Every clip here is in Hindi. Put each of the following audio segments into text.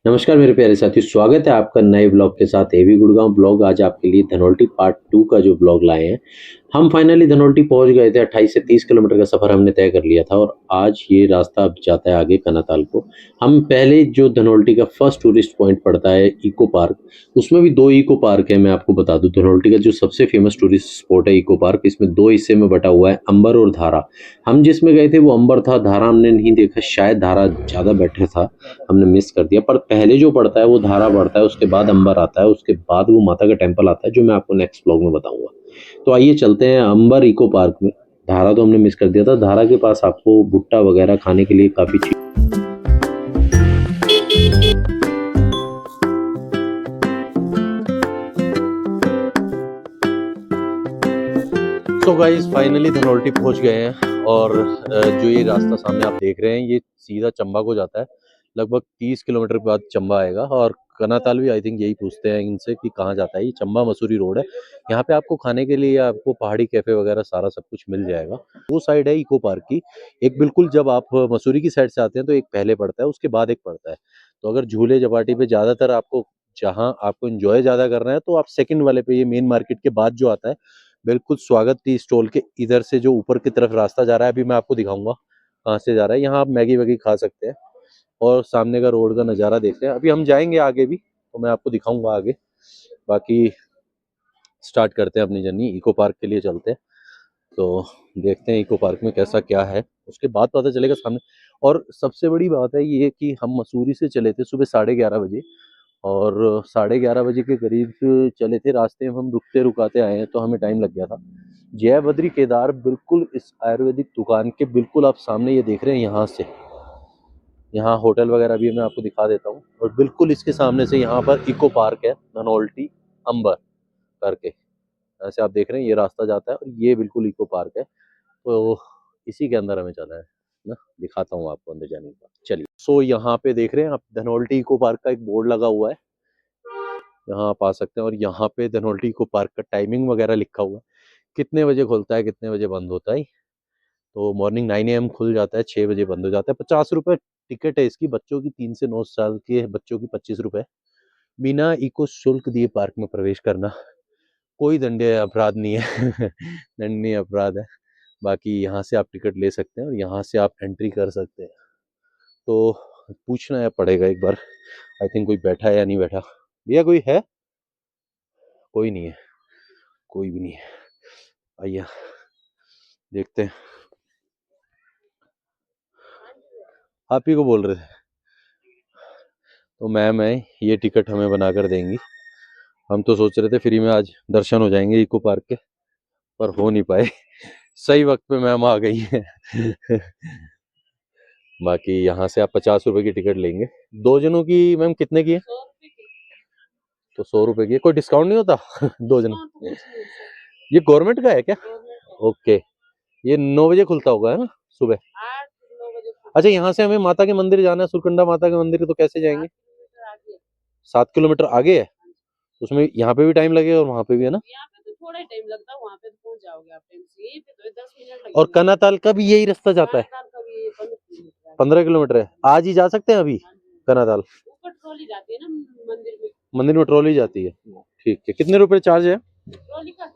नमस्कार मेरे प्यारे साथियों, स्वागत है आपका नए ब्लॉग के साथ एवी गुड़गांव ब्लॉग। आज आपके लिए धनौल्टी पार्ट 2 का जो ब्लॉग लाए हैं। हम फाइनली धनौल्टी पहुंच गए थे। 28 से 30 किलोमीटर का सफ़र हमने तय कर लिया था और आज ये रास्ता अब जाता है आगे कनाताल को। हम पहले जो धनौल्टी का फर्स्ट टूरिस्ट पॉइंट पड़ता है इको पार्क, उसमें भी 2 इको पार्क है। मैं आपको बता दूं, धनौल्टी का जो सबसे फेमस टूरिस्ट स्पॉट है इको पार्क, इसमें 2 हिस्से में बटा हुआ है, अंबर और धारा। हम जिसमें गए थे वो अंबर था, धारा हमने नहीं देखा, शायद धारा ज़्यादा बेटर था, हमने मिस कर दिया। पर पहले जो पड़ता है वो धारा पड़ता है, उसके बाद अंबर आता है, उसके बाद वो माता का टेम्पल आता है, जो मैं आपको नेक्स्ट ब्लॉग में बताऊंगा। तो आइए चलते हैं अंबर इको पार्क में। धारा तो हमने मिस कर दिया था। धारा के पास आपको भुट्टा वगैरह खाने के लिए काफ़ी चीज। तो गाइस फाइनली धनौल्टी पहुंच गए हैं और जो ये रास्ता सामने आप देख रहे हैं ये सीधा चंबा को जाता है। लगभग 30 किलोमीटर के बाद चंबा आएगा और कनाताल भी आई थिंक यही पूछते हैं इनसे कि कहाँ जाता है। ये चंबा मसूरी रोड है। यहाँ पे आपको खाने के लिए या आपको पहाड़ी कैफे वगैरह सारा सब कुछ मिल जाएगा। वो साइड है इको पार्क की। एक बिल्कुल जब आप मसूरी की साइड से आते हैं तो एक पहले पड़ता है, उसके बाद एक पड़ता है। तो अगर झूले जबाटी पे ज़्यादातर आपको, जहाँ आपको इंजॉय ज़्यादा करना है, तो आप सेकंड वाले पे, ये मेन मार्केट के बाद जो आता है, बिल्कुल स्वागत टी स्टॉल के इधर से जो ऊपर की तरफ रास्ता जा रहा है, अभी मैं आपको दिखाऊंगा कहाँ से जा रहा है। यहाँ आप मैगी वैगी खा सकते हैं और सामने का रोड का नज़ारा देखते हैं। अभी हम जाएंगे आगे भी, तो मैं आपको दिखाऊंगा आगे। बाकी स्टार्ट करते हैं अपनी जर्नी, इको पार्क के लिए चलते हैं। तो देखते हैं इको पार्क में कैसा क्या है, उसके बाद पता चलेगा सामने। और सबसे बड़ी बात है ये कि हम मसूरी से चले थे सुबह 11:30 बजे और 11:30 बजे के करीब चले थे। रास्ते में हम रुकते रुकाते आए हैं तो हमें टाइम लग गया था। जय बद्री केदार बिल्कुल इस आयुर्वेदिक दुकान के बिल्कुल आप सामने ये देख रहे हैं। यहाँ से, यहाँ होटल वगैरह भी मैं आपको दिखा देता हूँ और बिल्कुल इसके सामने से यहाँ पर इको पार्क है धनौल्टी अंबर करके। ऐसे आप देख रहे हैं ये रास्ता जाता है और ये बिल्कुल इको पार्क है। तो इसी के अंदर हमें जाना है ना। दिखाता हूँ आपको अंदर जाने का, चलिए। सो यहाँ पे देख रहे हैं आप धनौल्टी इको पार्क का एक बोर्ड लगा हुआ है, यहाँ आप आ सकते हैं। और यहाँ पे धनौल्टी इको पार्क का टाइमिंग वगैरह लिखा हुआ है, कितने बजे खुलता है कितने बजे बंद होता है। तो मॉर्निंग 9 AM खुल जाता है, 6 बजे बंद हो जाता है। 50 रुपये टिकट है इसकी। बच्चों की 3 से 9 साल के बच्चों की 25 रुपये। बिना इको शुल्क दिए पार्क में प्रवेश करना कोई दंडनीय अपराध नहीं है दंडनीय अपराध है। बाकी यहाँ से आप टिकट ले सकते हैं और यहाँ से आप एंट्री कर सकते हैं। तो पूछना है पड़ेगा एक बार, आई थिंक कोई बैठा है या नहीं बैठा। भैया कोई है? कोई नहीं है, कोई भी नहीं है। आइए देखते हैं। आप ही को बोल रहे थे। तो मैम है, ये टिकट हमें बना कर देंगी। हम तो सोच रहे थे फ्री में आज दर्शन हो जाएंगे इको पार्क के, पर हो नहीं पाए सही वक्त पे मैम आ गई है बाकी यहाँ से आप 50 रुपए की टिकट लेंगे। 2 जनों की मैम कितने की है? तो 100 रुपए की है। कोई डिस्काउंट नहीं होता 2 जन? ये गवर्नमेंट का है क्या? ओके। ये 9 बजे खुलता होगा है ना, सुबह? अच्छा, यहाँ से हमें माता के मंदिर जाना है, सुरकंडा माता के मंदिर, तो कैसे जाएंगे? 7 किलोमीटर आगे है, तो उसमें यहाँ पे भी टाइम लगेगा और वहाँ पे भी, है ना? यहाँ पे तो थोड़ा ही टाइम लगता है, वहाँ पे तो पहुँच जाओगे आप टाइम से। यहीं पे तो 10 मिनट लगेंगे। और कनाताल का भी यही रास्ता जाता है? 15 किलोमीटर है। आज ही जा सकते हैं अभी कनाताल? ऊपर ट्रॉली जाती है ना मंदिर में। मंदिर में ट्रॉली जाती है, ठीक है। कितने रुपए चार्ज है ट्रॉली का?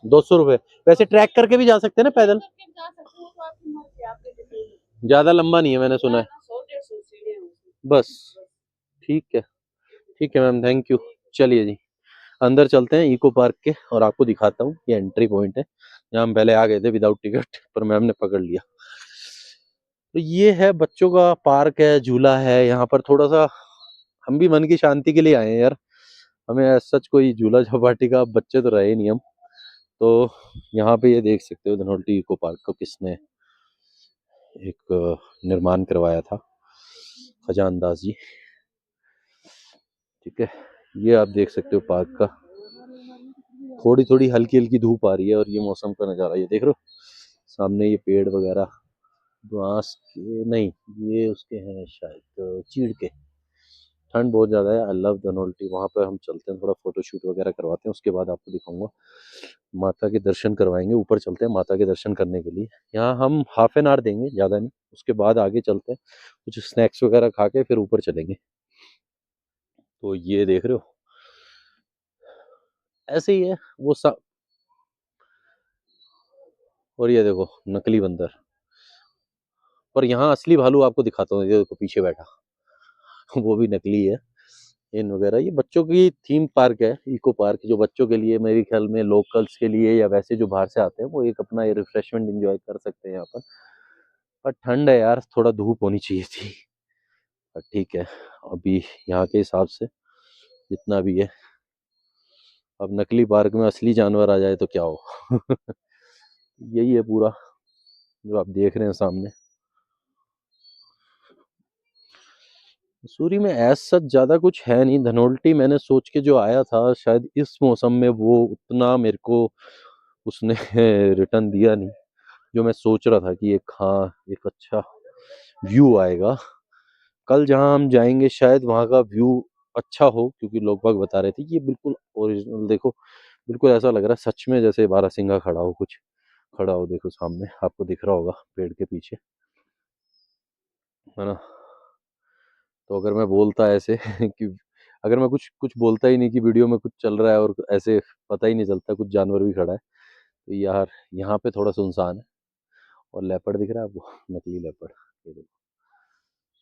200 रुपये। वैसे ट्रैक करके भी जा सकते हैं ना, पैदल? ज्यादा लंबा नहीं है, मैंने सुना है। बस, ठीक है। ठीक है मैम, थैंक यू। चलिए जी, अंदर चलते हैं इको पार्क के और आपको दिखाता हूँ। ये एंट्री पॉइंट है, जहाँ हम पहले आ गए थे विदाउट टिकट, पर मैम ने पकड़ लिया। तो ये है बच्चों का पार्क है, झूला है यहाँ पर। थोड़ा सा हम भी मन की शांति के लिए आए हैं यार। हमें सच कोई झूला झपाटी का बच्चे तो रहे नहीं हम। तो यहाँ पे ये देख सकते हो धनौल्टी इको पार्क को किसने एक निर्माण करवाया था, खजान दास जी। ठीक है, ये आप देख सकते हो पार्क का। थोड़ी थोड़ी हल्की हल्की धूप आ रही है और ये मौसम का नज़ारा ये देख रहे हो। सामने ये पेड़ वगैरह बांस के नहीं, ये उसके हैं शायद चीड़ के। ठंड बहुत ज़्यादा है। I love Dhanaulti. वहाँ पर हम चलते हैं, थोड़ा फोटो शूट वगैरह करवाते हैं, उसके बाद आपको दिखाऊंगा। माता के दर्शन करवाएंगे, ऊपर चलते हैं माता के दर्शन करने के लिए। यहाँ हम ½ एन आवर देंगे, ज़्यादा नहीं। उसके बाद आगे चलते हैं, कुछ स्नैक्स वगैरह खा के फिर ऊपर चलेंगे। तो ये देख रहे हो, ऐसे ही है वो सब। और ये देखो नकली बंदर। पर यहाँ असली भालू आपको दिखाता हूँ, ये देखो पीछे बैठा वो भी नकली है। इन वगैरह, ये बच्चों की थीम पार्क है, इको पार्क, जो बच्चों के लिए, मेरे ख्याल में लोकल्स के लिए या वैसे जो बाहर से आते हैं वो एक अपना ये रिफ्रेशमेंट एंजॉय कर सकते हैं यहाँ पर ठंड है यार, थोड़ा धूप होनी चाहिए थी। पर ठीक है, अभी यहाँ के हिसाब से जितना भी है। अब नकली पार्क में असली जानवर आ जाए तो क्या हो यही है पूरा जो आप देख रहे हैं सामने। मसूरी में ऐसा सच ज्यादा कुछ है नहीं। धनोल्टी मैंने सोच के जो आया था, शायद इस मौसम में वो उतना मेरे को उसने रिटर्न दिया नहीं जो मैं सोच रहा था कि एक, हाँ, एक अच्छा व्यू आएगा। कल जहाँ हम जाएंगे शायद वहाँ का व्यू अच्छा हो, क्योंकि लोग बाग बता रहे थे कि ये बिल्कुल ओरिजिनल, देखो बिल्कुल ऐसा लग रहा है सच में जैसे बारहसिंगा खड़ा हो, कुछ खड़ा हो। देखो सामने आपको दिख रहा होगा पेड़ के पीछे, है ना। तो अगर मैं बोलता ऐसे कि अगर मैं कुछ कुछ बोलता ही नहीं कि वीडियो में कुछ चल रहा है और ऐसे पता ही नहीं चलता कुछ जानवर भी खड़ा है, तो यार यहाँ पे थोड़ा सुनसान है। और लेपर्ड दिख रहा है आपको, नकली लेपर्ड, ये देखो।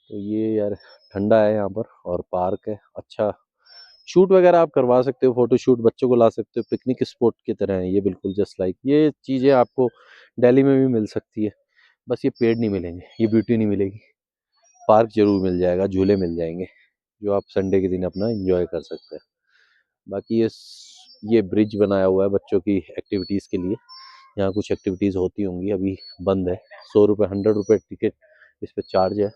तो ये यार ठंडा है यहाँ पर, और पार्क है अच्छा। शूट वगैरह आप करवा सकते हो, फोटो शूट, बच्चों को ला सकते हो, पिकनिक स्पॉट की तरह है ये, बिल्कुल जस्ट लाइक ये चीज़ें आपको दिल्ली में भी मिल सकती है। बस ये पेड़ नहीं मिलेंगे, ये ब्यूटी नहीं मिलेगी। पार्क जरूर मिल जाएगा, झूले मिल जाएंगे जो आप संडे के दिन अपना एंजॉय कर सकते हैं। बाकी ये ब्रिज बनाया हुआ है बच्चों की एक्टिविटीज़ के लिए। यहाँ कुछ एक्टिविटीज़ होती होंगी, अभी बंद है। 100 रुपये, 100 रुपये टिकट इस पर चार्ज है।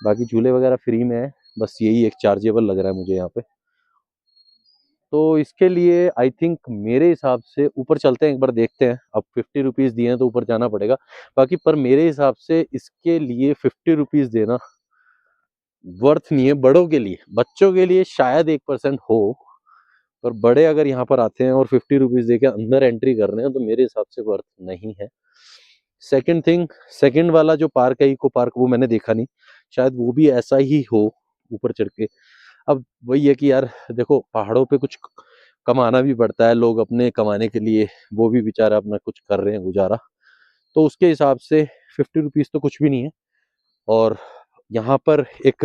बाकी झूले वगैरह फ्री में है, बस यही एक चार्जेबल लग रहा है मुझे यहाँ पे। तो इसके लिए आई थिंक मेरे हिसाब से ऊपर चलते हैं, एक बार देखते हैं। अब 50 रुपीज़ दिए हैं तो ऊपर जाना पड़ेगा। बाकी पर मेरे हिसाब से इसके लिए 50 रुपीज़ देना वर्थ नहीं है बड़ों के लिए। बच्चों के लिए शायद 1% हो, पर बड़े अगर यहाँ पर आते हैं और 50 रुपीज़ दे के अंदर एंट्री कर रहे हैं तो मेरे हिसाब से वर्थ नहीं है। सेकंड थिंग, सेकंड वाला जो पार्क है इको पार्क, वो मैंने देखा नहीं, शायद वो भी ऐसा ही हो ऊपर चढ़ के। अब वही है कि यार देखो पहाड़ों पे कुछ कमाना भी पड़ता है, लोग अपने कमाने के लिए वो भी बेचारा अपना कुछ कर रहे हैं गुजारा, तो उसके हिसाब से 50 रुपीज़ तो कुछ भी नहीं है। और यहाँ पर एक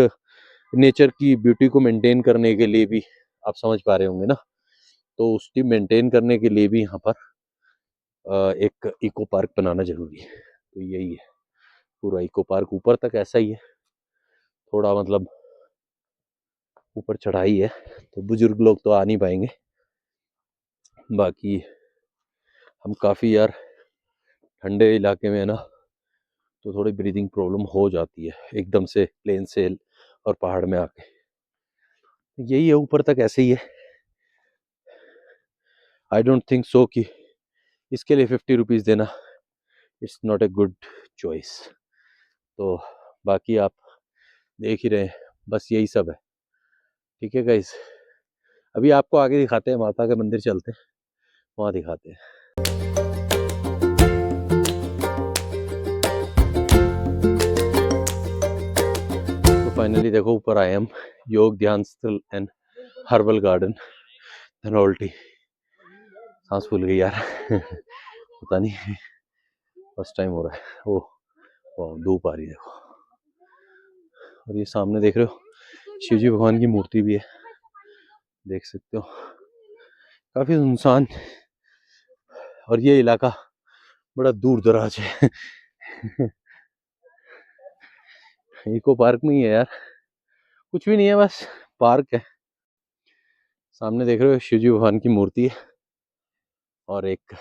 नेचर की ब्यूटी को मेंटेन करने के लिए भी, आप समझ पा रहे होंगे ना, तो उसकी मेंटेन करने के लिए भी यहाँ पर एक इको पार्क बनाना जरूरी है। तो यही है पूरा इको पार्क, ऊपर तक ऐसा ही है, थोड़ा मतलब ऊपर चढ़ाई है, तो बुजुर्ग लोग तो आ नहीं पाएंगे। बाकी हम काफ़ी यार ठंडे इलाके में है ना, तो थोड़ी ब्रीदिंग प्रॉब्लम हो जाती है एकदम से प्लेन से और पहाड़ में आके। यही है, ऊपर तक ऐसे ही है। आई डोंट थिंक सो कि इसके लिए 50 रुपीज़ देना it's not a good choice. तो बाकी आप देख ही रहे हैं, बस यही सब है। ठीक है गाइस, अभी आपको आगे दिखाते हैं, माता के मंदिर चलते हैं, वहाँ दिखाते हैं। तो फाइनली देखो ऊपर आए हम, योग ध्यान स्थल एंड हर्बल गार्डन धनौल्टी। सांस फूल गई यार पता नहीं, फर्स्ट टाइम हो रहा है। ओ वाह, धूप आ रही है देखो। और ये सामने देख रहे हो शिव जी भगवान की मूर्ति भी है, देख सकते हो। काफी सुनसान, और ये इलाका बड़ा दूर दराज है इको पार्क में ही है यार, कुछ भी नहीं है, बस पार्क है। सामने देख रहे हो शिव जी भगवान की मूर्ति है और एक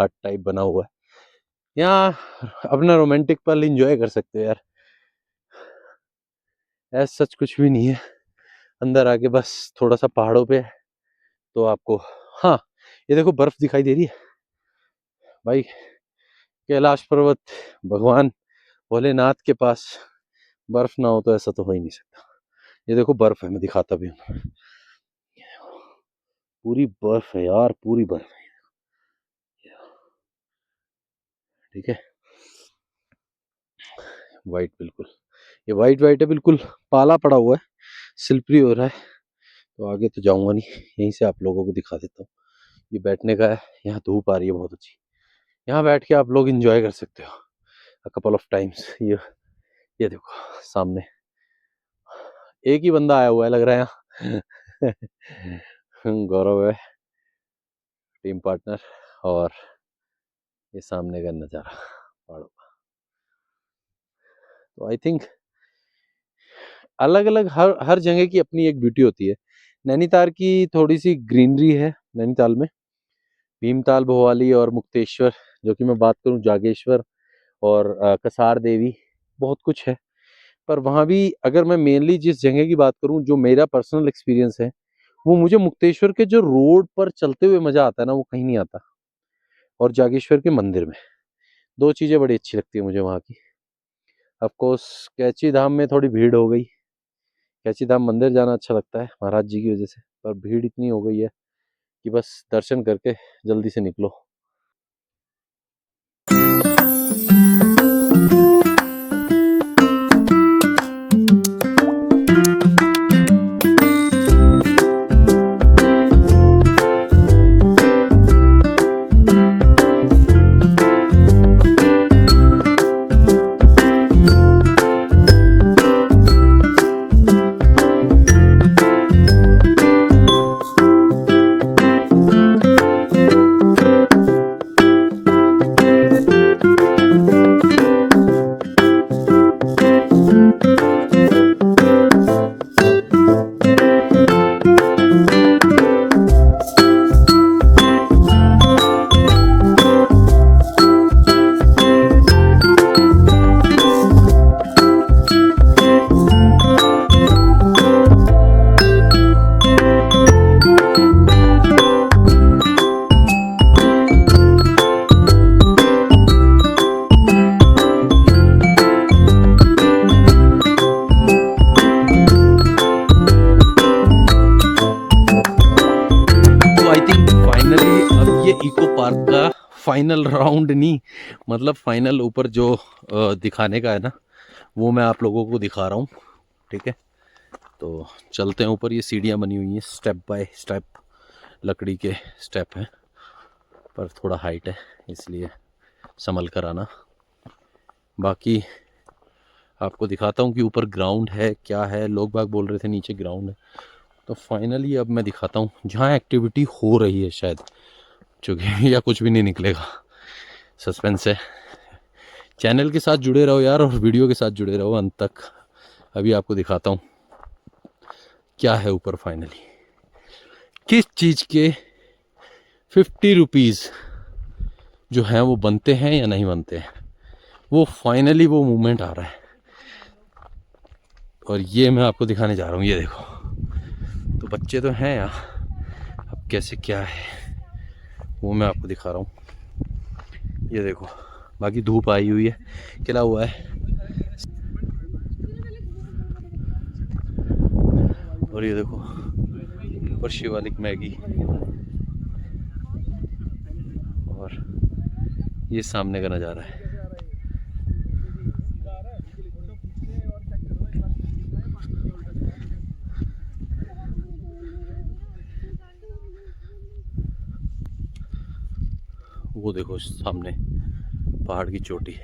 हट टाइप बना हुआ है। यहाँ अपना रोमांटिक पल एंजॉय कर सकते हो यार, ऐसा सच कुछ भी नहीं है। अंदर आके बस थोड़ा सा पहाड़ों पे है, तो आपको, हाँ, ये देखो बर्फ दिखाई दे रही है भाई। कैलाश पर्वत, भगवान भोलेनाथ के पास बर्फ ना हो तो ऐसा तो हो ही नहीं सकता। ये देखो बर्फ है, मैं दिखाता भी हूँ, पूरी बर्फ है यार, पूरी बर्फ है। ठीक है, वाइट बिल्कुल, ये वाइट वाइट है बिल्कुल, पाला पड़ा हुआ है, स्लिपरी हो रहा है। तो आगे तो जाऊंगा नहीं, यहीं से आप लोगों को दिखा देता हूँ। ये बैठने का है, यहाँ धूप आ रही है बहुत अच्छी, यहाँ बैठ के आप लोग इंजॉय कर सकते हो अ कपल ऑफ टाइम्स। ये देखो सामने एक ही बंदा आया हुआ है लग रहा है यहाँ गौरव है टीम पार्टनर, और ये सामने का नज़ारा पहाड़ों का। तो आई थिंक अलग अलग हर जगह की अपनी एक ब्यूटी होती है। नैनीताल की थोड़ी सी ग्रीनरी है नैनीताल में, भीमताल, भोवाली और मुक्तेश्वर, जो कि मैं बात करूं जागेश्वर और कसार देवी, बहुत कुछ है। पर वहाँ भी अगर मैं मेनली जिस जगह की बात करूं, जो मेरा पर्सनल एक्सपीरियंस है, वो मुझे मुक्तेश्वर के जो रोड पर चलते हुए मजा आता है ना, वो कहीं नहीं आता। और जागेश्वर के मंदिर में, दो चीजें बड़ी अच्छी लगती है मुझे वहाँ की। ऑफ कोर्स कैची धाम में थोड़ी भीड़ हो गई, कैची धाम मंदिर जाना अच्छा लगता है महाराज जी की वजह से, पर भीड़ इतनी हो गई है कि बस दर्शन करके जल्दी से निकलो। इको पार्क का फाइनल राउंड नहीं, मतलब फाइनल ऊपर जो दिखाने का है ना, वो मैं आप लोगों को दिखा रहा हूँ। ठीक है, तो चलते हैं ऊपर। ये सीढ़ियाँ बनी हुई हैं स्टेप बाय स्टेप, लकड़ी के स्टेप हैं, पर थोड़ा हाइट है इसलिए संभल कर आना। बाकी आपको दिखाता हूँ कि ऊपर ग्राउंड है क्या है। लोग बाग बोल रहे थे नीचे ग्राउंड है, तो फाइनली अब मैं दिखाता हूँ जहाँ एक्टिविटी हो रही है शायद, चूँकि या कुछ भी नहीं निकलेगा, सस्पेंस है। चैनल के साथ जुड़े रहो यार, और वीडियो के साथ जुड़े रहो अंत तक। अभी आपको दिखाता हूँ क्या है ऊपर फाइनली, किस चीज़ के 50 रुपीज़ जो हैं वो बनते हैं या नहीं बनते हैं, वो फाइनली वो मूवमेंट आ रहा है। और ये मैं आपको दिखाने जा रहा हूँ। ये देखो, तो बच्चे तो हैं यहाँ, अब कैसे क्या है वो मैं आपको दिखा रहा हूँ। ये देखो, बाकी धूप आई हुई है, खिला हुआ है, और ये देखो ऊपर शिवालिक मैगी, और ये सामने का नज़ारा है। वो देखो सामने पहाड़ की चोटी।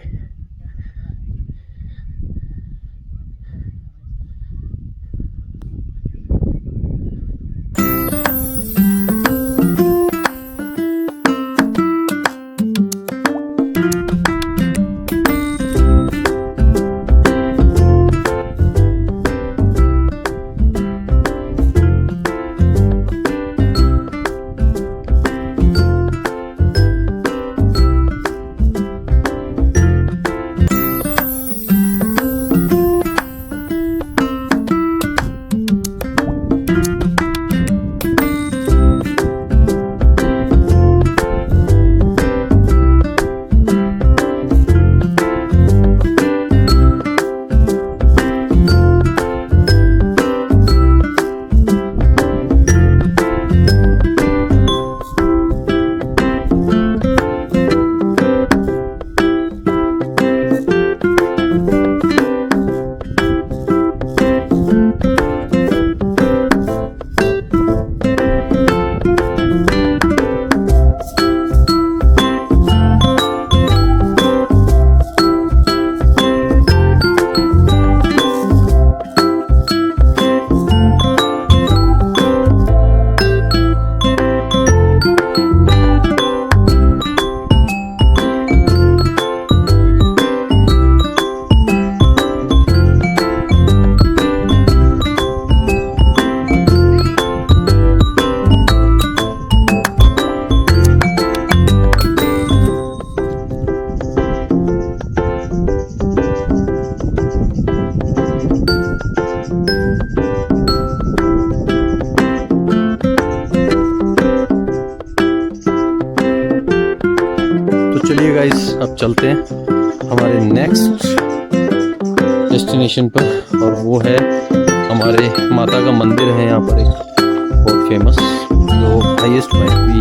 चलते हैं हमारे नेक्स्ट डेस्टिनेशन पर, और वो है हमारे माता का मंदिर है यहाँ पर एक बहुत फेमस, जो हाईएस्ट पॉइंट भी,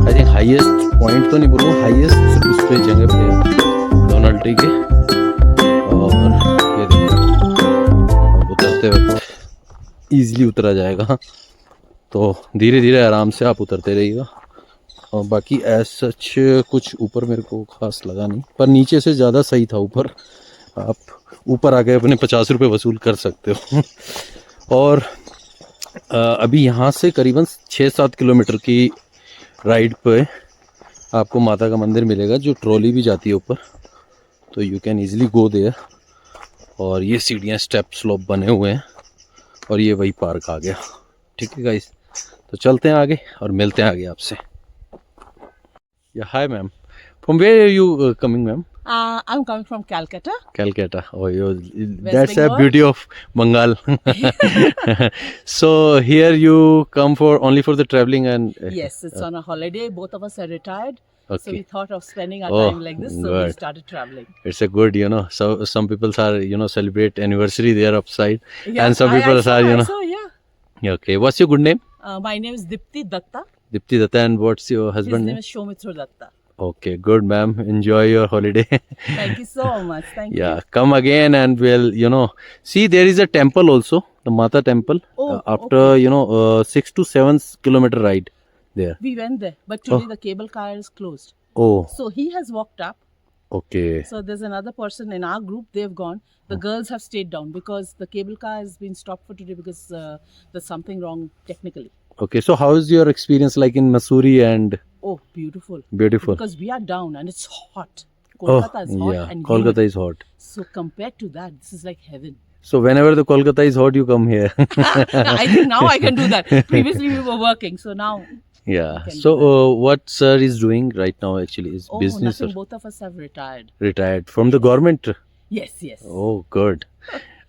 आई थिंक हाईएस्ट पॉइंट तो नहीं बोलूँ, हाईएस्ट उस पे जगह पे है डोनाल्ड ट्री के। और ये देखो अब उतरते वक्त ईजिली उतरा जाएगा, तो धीरे धीरे आराम से आप उतरते रहिएगा। और बाकी एज सच कुछ ऊपर मेरे को खास लगा नहीं, पर नीचे से ज़्यादा सही था ऊपर। आप ऊपर आके अपने 50 रुपये वसूल कर सकते हो। और अभी यहाँ से करीबन 6-7 किलोमीटर की राइड पे आपको माता का मंदिर मिलेगा, जो ट्रॉली भी जाती है ऊपर, तो you can easily go there. और ये सीढ़ियाँ स्टेप स्लोप बने हुए हैं, और ये वही पार्क आ गया। ठीक है गाइस, तो चलते हैं आगे और मिलते हैं आगे आपसे। या hi ma'am, from where are you coming ma'am? I'm coming from Calcutta. Calcutta. Oh, West that's a Bengal. beauty of Bengal. So here you come for only for the traveling and Yes, it's on a holiday. Both of us are retired. So okay. we thought of spending our Oh, time like this. So we good. started traveling. It's a good, So some people are, celebrate anniversary there upside, Yeah, and some I people saw, are, I saw, yeah. Yeah, okay. What's your good name? My name is Dipti Datta. Dipti Datta, and what's your His husband name name? is Shomitra Datta. Okay, good, ma'am. Enjoy your holiday. Thank you so much. Thank Yeah, you. come again and we'll, see there is a temple also, the Mata temple. Oh, After, okay. 6 to 7 kilometer ride there. We went there, but today the cable car is closed. Oh, So he has walked up. okay. So there's another person in our group. They've gone. The girls have stayed down because the cable car has been stopped for today because there's something wrong technically. Okay, so how is your experience like in Missouri and Oh, beautiful. beautiful? Because we are down and it's hot. Oh, Kolkata is hot yeah, and Kolkata humid. is hot. So compared to that, this is like heaven. So whenever the Kolkata is hot, you come here. I think now I can do that. Previously we were working, so now. Yeah. can So do what sir is doing right now actually is Oh, business nothing. or Both of us have retired. retired from the government? Yes, yes. Oh, good.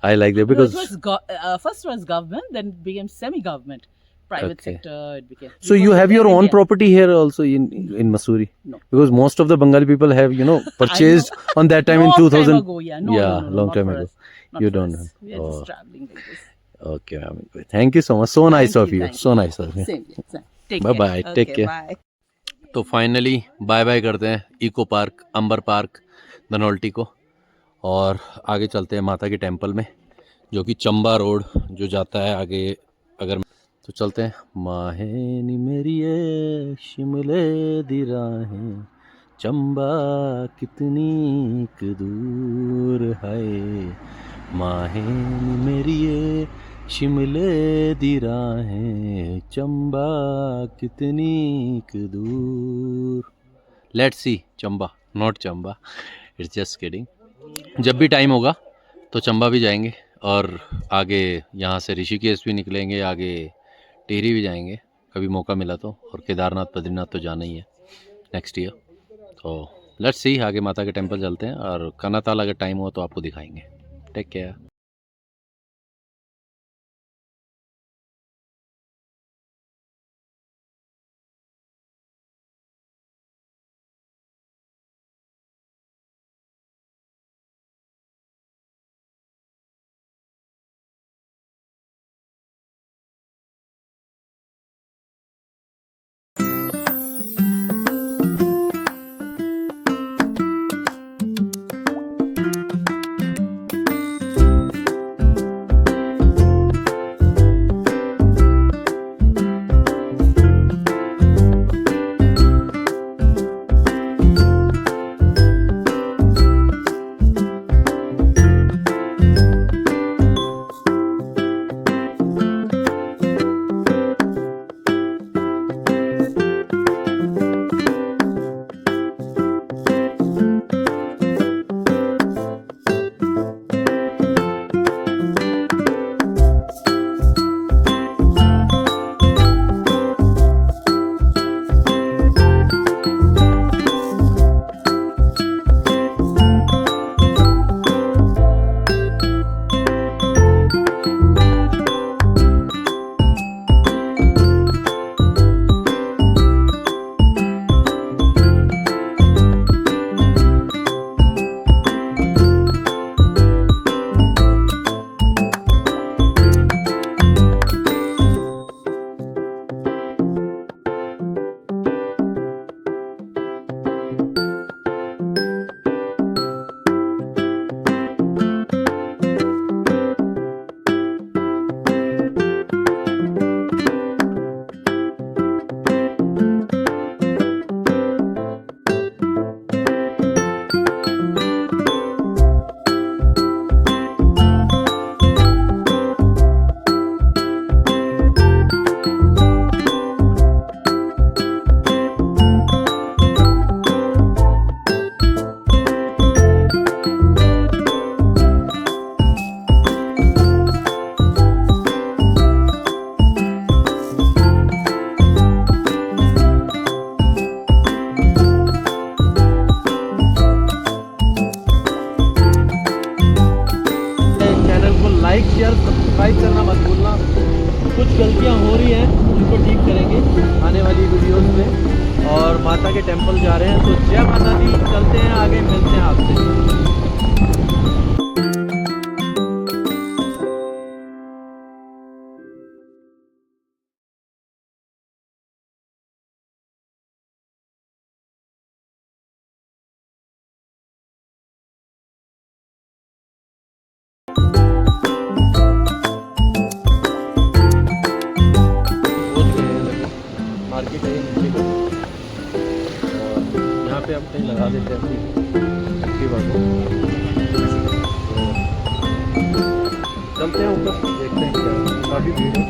I like that No, because it was first was government, then it became semi-government. Private Okay. sector, it became. so you Because have your Air own India. property here also in Missouri? No. Because most of the Bengali people have purchased on that time in Long 2000. time ago, yeah. No, Yeah, no, no, no, long not time for ago. us. Not You for don't us. know. We are Oh. just traveling like this. Okay, ma'am. Thank you so much. So nice Thank of you. thank So nice of you. Same, same. Take Bye care. bye. Take Okay, care. Bye. तो फाइनली बाय बाय करते हैं इको पार्क, अंबर पार्क, धनौल्टी को, और आगे चलते हैं माता के टेम्पल में, जो कि चंबा रोड जो जाता है आगे। अगर तो चलते हैं। माहे नी मेरी ये शिमले दी राहें, चंबा कितनी क दूर है, माहे नी मेरी ये शिमले दी राहें, चंबा कितनी क दूर। Let's see Chamba, not Chamba, it's just kidding. जब भी टाइम होगा तो चंबा भी जाएंगे, और आगे यहाँ से ऋषिकेश भी निकलेंगे, आगे टिहरी भी जाएंगे कभी मौका मिला तो, और केदारनाथ बद्रीनाथ तो जाना ही है नेक्स्ट ईयर। तो लेट्स सी, आगे माता के टेम्पल चलते हैं, और कनाताल अगर टाइम हो तो आपको दिखाएंगे। Take care. करना मत भूलना। कुछ गलतियाँ हो रही हैं, उनको ठीक करेंगे आने वाली वीडियोस में। और माता के टेंपल जा रहे हैं, तो जय माता दी। चलते हैं आगे, मिलते हैं आपसे। मार्केट है नीचे का, और यहाँ पे हम कहीं लगा देते हैं अपनी एक्टिवा को। तो चलते हैं ऊपर, देखते हैं क्या है। काफ़ी भीड़ है।